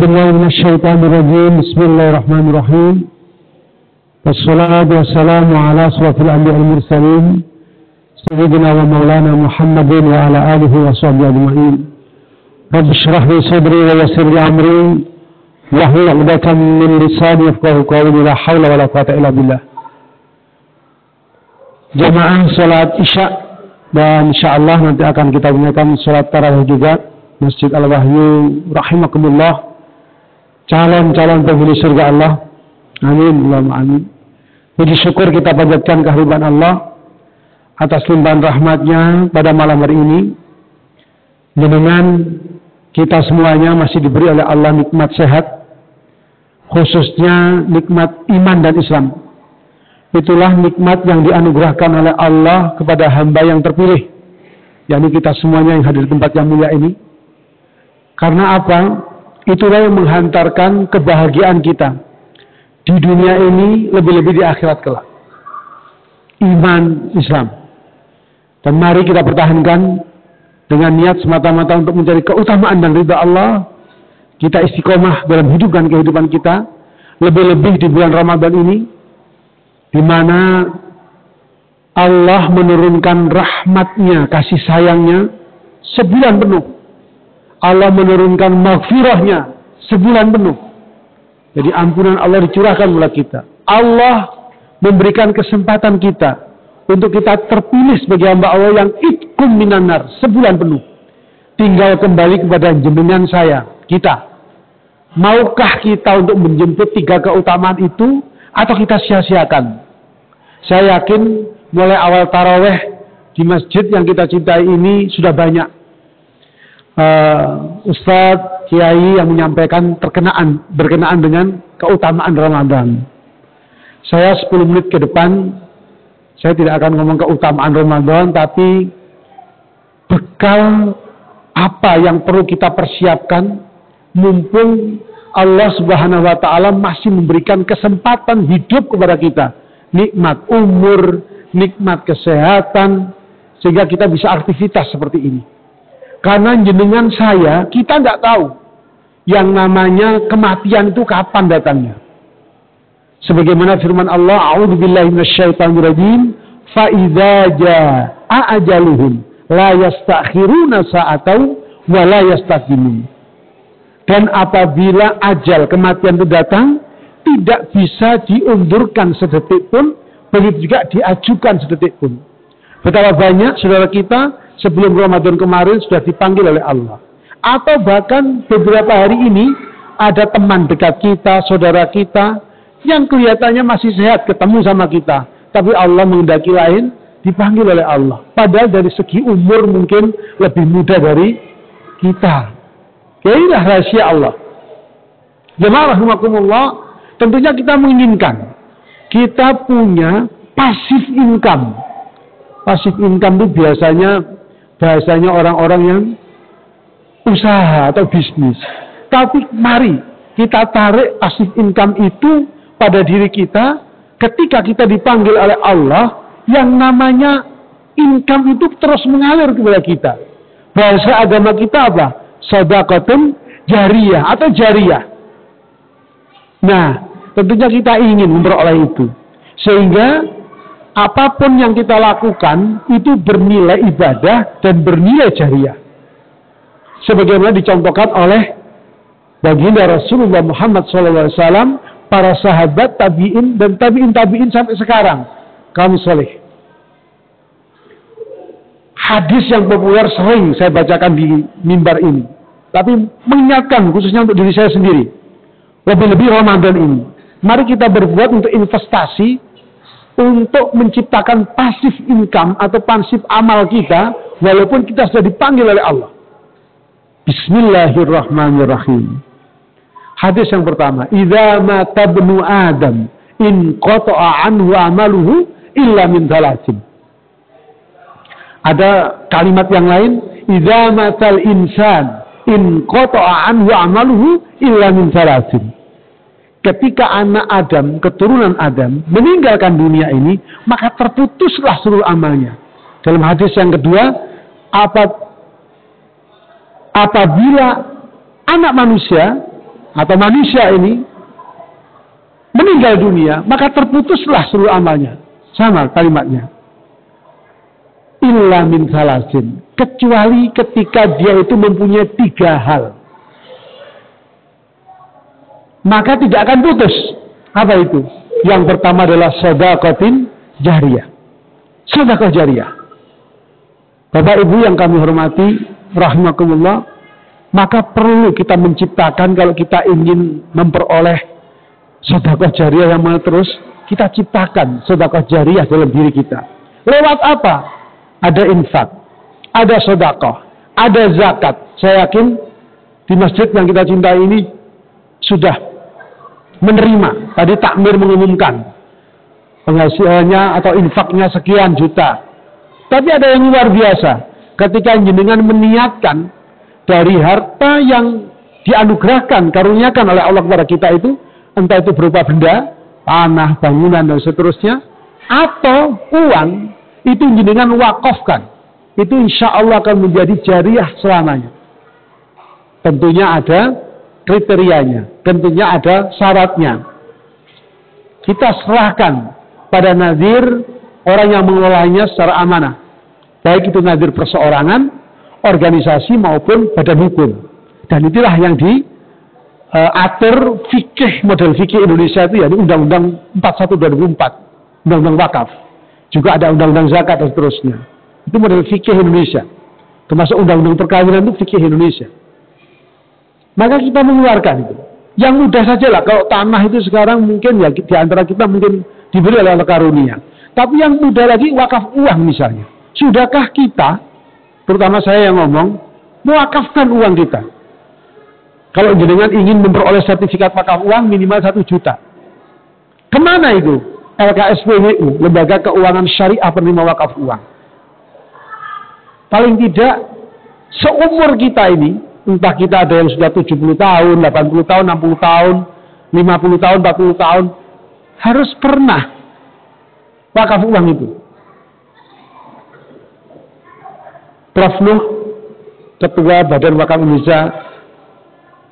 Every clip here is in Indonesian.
بالله من الشيطان الرجيم. بسم الله الرحمن الرحيم. والصلاة والسلام على أشرف الأنبياء والمرسلين سيدنا ومولانا محمد وعلى آله وصحبه أجمعين. رب اشرح لي صدري ويسر لي أمري واحلل عقدة من لساني يفقهوا قولي. لا حول ولا قوة إلا بالله. Jamaah salat Isya, dan insyaallah nanti akan kita gunakan salat tarawih juga Masjid Al-Wahyu rahimakumullah, calon-calon penghuni surga Allah. Amin, Allahumma amin. Puji syukur kita panjatkan kehadiran Allah atas limpahan rahmatnya pada malam hari ini. Dengan kita semuanya masih diberi oleh Allah nikmat sehat, khususnya nikmat iman dan Islam. Itulah nikmat yang dianugerahkan oleh Allah kepada hamba yang terpilih, yakni kita semuanya yang hadir di tempat yang mulia ini. Karena apa? Itulah yang menghantarkan kebahagiaan kita di dunia ini, lebih-lebih di akhirat kelak. Iman Islam. Dan mari kita pertahankan dengan niat semata-mata untuk mencari keutamaan dan ridha Allah. Kita istiqomah dalam hidup dan kehidupan kita, lebih-lebih di bulan Ramadan ini, di mana Allah menurunkan rahmatnya, kasih sayangnya sebulan penuh. Allah menurunkan maghfirahnya sebulan penuh. Jadi ampunan Allah dicurahkan kepada kita. Allah memberikan kesempatan kita untuk kita terpilih sebagai hamba Allah yang itqum minan nar sebulan penuh. Tinggal kembali kepada jenengan saya, kita. Maukah kita untuk menjemput 3 keutamaan itu atau kita sia-siakan? Saya yakin mulai awal taraweh di masjid yang kita cintai ini sudah banyak Ustadz, Kiai yang menyampaikan berkenaan dengan keutamaan Ramadan. Saya 10 menit ke depan, saya tidak akan ngomong keutamaan Ramadan, tapi bekal apa yang perlu kita persiapkan mumpung Allah Subhanahu wa Ta'ala masih memberikan kesempatan hidup kepada kita. Nikmat umur, nikmat kesehatan, sehingga kita bisa aktivitas seperti ini. Karena jenengan saya, kita nggak tahu yang namanya kematian itu kapan datangnya. Sebagaimana firman Allah, A'udzubillahi minasyaitonirrajim, fa idza jaa'a ajaluhum la yastakhiruna sa'atan wa la yastaqdimun. Dan apabila ajal kematian itu datang, tidak bisa diundurkan sedetik pun, begitu juga diajukan sedetik pun. Betapa banyak saudara kita sebelum Ramadan kemarin sudah dipanggil oleh Allah. Atau bahkan beberapa hari ini ada teman dekat kita, saudara kita yang kelihatannya masih sehat ketemu sama kita, tapi Allah menghendaki lain, dipanggil oleh Allah. Padahal dari segi umur mungkin lebih muda dari kita. Inilah rahasia Allah. Jemaah rahimakumullah, tentunya kita menginginkan kita punya passive income. Passive income itu bahasanya orang-orang yang usaha atau bisnis. Tapi mari kita tarik passive income itu pada diri kita ketika kita dipanggil oleh Allah, yang namanya income itu terus mengalir kepada kita. Bahasa agama kita apa? Shadaqatun jariyah atau jariyah. Nah, tentunya kita ingin memperoleh itu. Sehingga apapun yang kita lakukan itu bernilai ibadah dan bernilai jariyah. Sebagaimana dicontohkan oleh baginda Rasulullah Muhammad SAW, para sahabat, tabi'in, dan tabi'in sampai sekarang. Kaum soleh. Hadis yang populer sering saya bacakan di mimbar ini. Tapi mengingatkan khususnya untuk diri saya sendiri. Lebih-lebih Ramadan ini. Mari kita berbuat untuk investasi, untuk menciptakan passive income atau passive amal kita, walaupun kita sudah dipanggil oleh Allah. Bismillahirrahmanirrahim. Hadis yang pertama, idza mata ibnu Adam in qata'a anhu amaluhu illa min thalathin. Ada kalimat yang lain, idza matal insan in qata'a anhu amaluhu illa min thalathin. Ketika anak Adam, keturunan Adam meninggalkan dunia ini, maka terputuslah seluruh amalnya. Dalam hadis yang kedua, apabila anak manusia atau manusia ini meninggal dunia, maka terputuslah seluruh amalnya. Sama kalimatnya. Illa min salasin, kecuali ketika dia itu mempunyai 3 hal. Maka tidak akan putus. Apa itu? Yang pertama adalah shadaqatin jariyah. Sedekah jariyah. Bapak Ibu yang kami hormati, rahimakumullah, maka perlu kita menciptakan kalau kita ingin memperoleh sedekah jariyah yang terus, kita ciptakan sedekah jariyah dalam diri kita. Lewat apa? Ada infak, ada sedekah, ada zakat. Saya yakin di masjid yang kita cintai ini sudah menerima. Tadi takmir mengumumkan penghasilannya atau infaknya sekian juta. Tapi ada yang luar biasa. Ketika jenengan meniatkan dari harta yang dianugerahkan, karuniakan oleh Allah kepada kita itu, entah itu berupa benda, tanah, bangunan, dan seterusnya, atau uang, itu jenengan wakafkan. Itu insya Allah akan menjadi jariyah selamanya. Tentunya ada kriterianya, tentunya ada syaratnya. Kita serahkan pada nazir orang yang mengelolanya secara amanah, baik itu nazir perseorangan, organisasi maupun badan hukum. Dan itulah yang diatur fikih, model fikih Indonesia itu, yakni Undang-Undang 41 2004, Undang-Undang Wakaf. Juga ada Undang-Undang Zakat dan seterusnya. Itu model fikih Indonesia. Termasuk Undang-Undang Perkawinan itu fikih Indonesia. Maka kita mengeluarkan itu. Yang mudah saja lah, kalau tanah itu sekarang mungkin ya di antara kita mungkin diberi oleh Allah karunia. Tapi yang mudah lagi wakaf uang misalnya. Sudahkah kita, terutama saya yang ngomong, mewakafkan uang kita? Kalau jenengan ingin memperoleh sertifikat wakaf uang minimal 1 juta. Kemana itu? LKSPWU, Lembaga Keuangan Syariah Penerima Wakaf Uang. Paling tidak, seumur kita ini, entah kita ada yang sudah 70 tahun, 80 tahun, 60 tahun, 50 tahun, 40 tahun, harus pernah wakaf uang itu. Prof. Nuh, Ketua Badan Wakaf Indonesia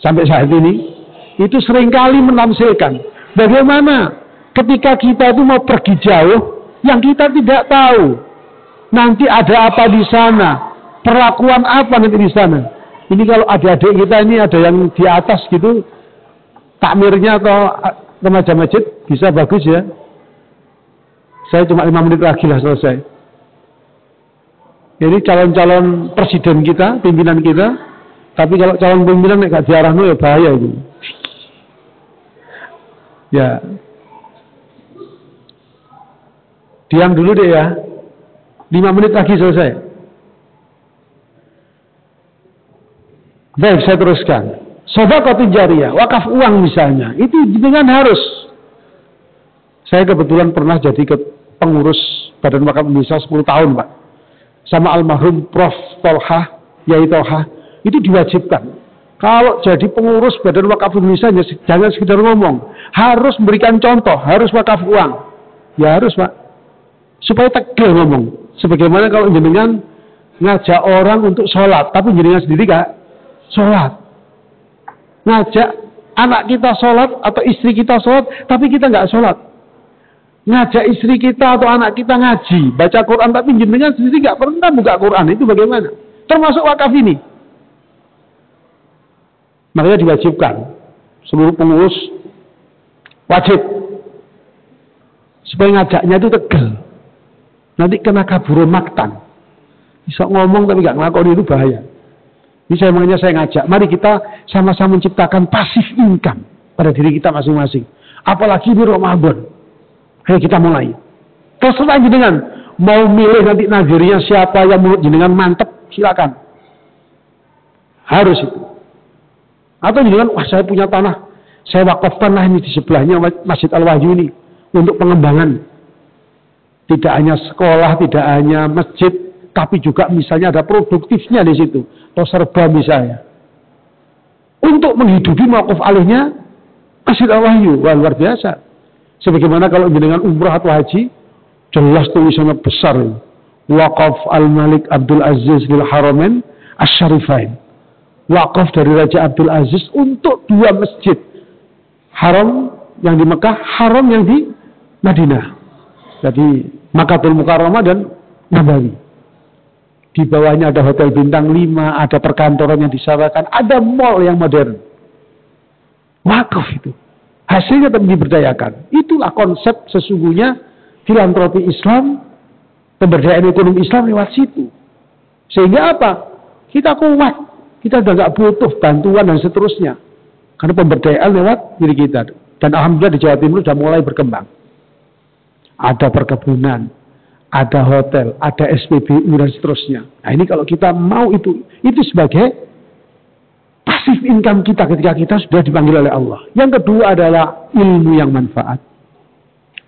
sampai saat ini, itu seringkali menamsilkan bagaimana ketika kita itu mau pergi jauh, yang kita tidak tahu nanti ada apa di sana, perlakuan apa nanti di sana. Ini kalau adik-adik kita ini ada yang di atas gitu, takmirnya atau remaja masjid bisa bagus ya. Saya cuma 5 menit lagi lah selesai. Ini calon-calon presiden kita, pimpinan kita. Tapi kalau calon pimpinan nggak diarahno ya bahaya itu. Ya. Diam dulu deh ya. 5 menit lagi selesai. Baik, saya teruskan. Shadaqatul jariyah, wakaf uang misalnya, itu dengan harus. Saya kebetulan pernah jadi pengurus Badan Wakaf Indonesia 10 tahun, Pak. Sama almarhum Prof. Tolha, Yai Tolha, itu diwajibkan. Kalau jadi pengurus Badan Wakaf Indonesia, jangan sekedar ngomong. Harus memberikan contoh, harus wakaf uang. Ya harus, Pak. Supaya tegal ngomong. Sebagaimana kalau jenengan ngajak orang untuk sholat, tapi jenengan sendiri gak sholat. Ngajak anak kita sholat atau istri kita sholat, tapi kita gak sholat. Ngajak istri kita atau anak kita ngaji, baca Quran, tapi jenengan sendiri gak pernah buka Quran. Itu bagaimana? Termasuk wakaf ini. Makanya diwajibkan. Seluruh pengurus wajib. Supaya ngajaknya itu tegal. Nanti kena kabur maktan. Bisa ngomong tapi gak ngelakoni, itu bahaya. Ini makanya saya ngajak, mari kita sama-sama menciptakan pasif income pada diri kita masing-masing. Apalagi di Ramadan. Ayo kita mulai. Terserah jenengan mau milih nanti nazirnya siapa yang menurut jenengan mantep, silakan. Harus itu. Atau jenengan, wah saya punya tanah, saya wakafkan lah ini di sebelahnya Masjid Al-Wahyu ini untuk pengembangan. Tidak hanya sekolah, tidak hanya masjid, tapi juga misalnya ada produktifnya di situ, atau serba misalnya. Untuk menghidupi mauquf alihnya Masjid Al-Wahyu, wah luar biasa. Sebagaimana kalau jenengan umrah atau haji, jelas tulisannya besar. Waqaf Al-Malik Abdul Aziz lil Haramain Asy-Syarifain. wakaf dari Raja Abdul Aziz untuk 2 masjid. Haram yang di Mekah, haram yang di Madinah. Jadi Makkatul Mukarramah dan Nabawi. Di bawahnya ada hotel bintang 5, ada perkantoran yang disewakan, ada mall yang modern. Wakaf itu. Hasilnya tetap diberdayakan. Itulah konsep sesungguhnya filantropi Islam, pemberdayaan ekonomi Islam lewat situ. Sehingga apa? Kita kuat. Kita sudah nggak butuh bantuan dan seterusnya. Karena pemberdayaan lewat diri kita. Dan alhamdulillah di Jawa Timur sudah mulai berkembang. Ada perkebunan, ada hotel, ada SPBU dan seterusnya. Nah ini kalau kita mau itu sebagai pasif income kita ketika kita sudah dipanggil oleh Allah. Yang kedua adalah ilmu yang manfaat.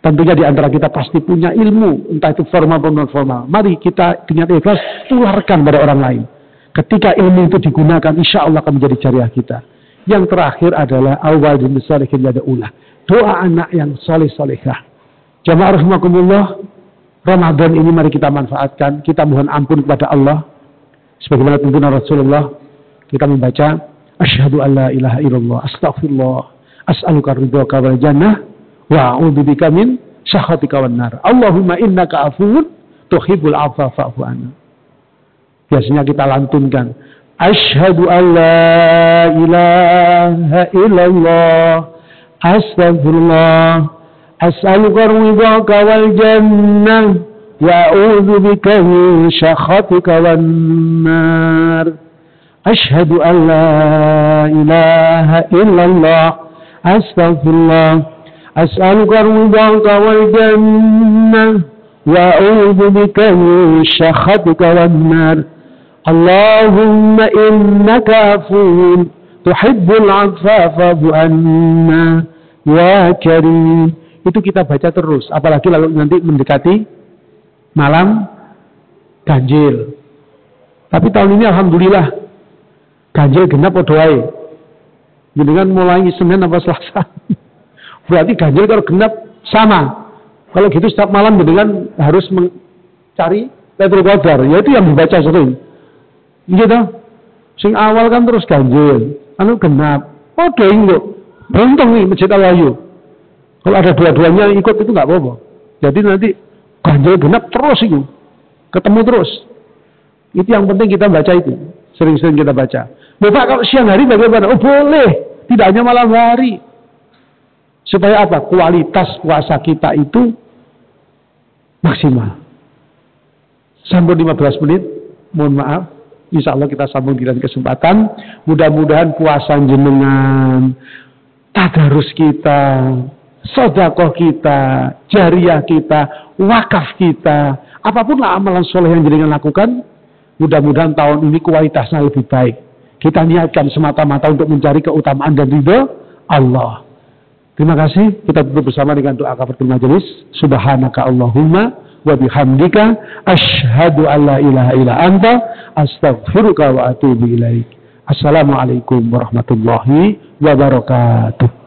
Tentunya di antara kita pasti punya ilmu, entah itu formal atau non formal. Mari kita dengan ikhlas tularkan pada orang lain. Ketika ilmu itu digunakan, insya Allah akan menjadi jariah kita. Yang terakhir adalah awal din sholihin yada'ulah. Doa anak yang soleh-solehah. Jamaah rahimakumullah, Ramadan ini mari kita manfaatkan. Kita mohon ampun kepada Allah. Sebagaimana tuntunan Rasulullah, kita membaca asyhadu an la ilaha illallah, astaghfirullah, as'aluka ridhaka wal jannah wa a'udzubika min sakhatika wan nar. Allahumma innaka afuwun tuhibbul afwa fa'fu anna. Biasanya kita lantunkan asyhadu an la ilaha illallah, astaghfirullah, as'aluka ridhaka wal jannah wa a'udzubika min sakhatika wan nar. Asyhadu an la ilaha illallah, astaghfirullah, as'aluka ridhaka wal jannah wa a'udzubika min sakhatika wan nar. Allahumma innaka afuwun tuhibbul 'afwa fa'fu anna ya karim. Itu kita baca terus, apalagi lalu nanti mendekati malam ganjil. Tapi tahun ini alhamdulillah ganjil genap podoai. Dengan mulai Senin apa Selasa. Berarti ganjil kalau genap sama. Kalau gitu setiap malam dengan harus mencari Lailatul Qadar, yaitu yang dibaca sering. Gitu. Sing awal kan terus ganjil, anu genap. Podoai kok. Beruntung nih Masjid Al-Wahyu. Kalau ada dua-duanya ikut itu nggak apa-apa. Jadi nanti ganjil genap terus itu. Ketemu terus. Itu yang penting kita baca itu. Sering-sering kita baca. Bapak kalau siang hari bagaimana? Oh boleh. Tidak hanya malam hari. Supaya apa? Kualitas puasa kita itu maksimal. Sambung 15 menit. Mohon maaf. Insya Allah kita sambung di lain kesempatan. Mudah-mudahan puasa jenengan, tadarus kita, sedekah kita, jariah kita, wakaf kita, apapun lah amalan soleh yang jenengan lakukan, mudah-mudahan tahun ini kualitasnya lebih baik. Kita niatkan semata-mata untuk mencari keutamaan dan ridho Allah. Terima kasih. Kita tutup bersama dengan doa kafaratul majelis. Subhanaka Allahumma wa bihamdika asyhadu an la ilaha illa anta astaghfiruka wa atubu ilaik. Assalamualaikum warahmatullahi wabarakatuh.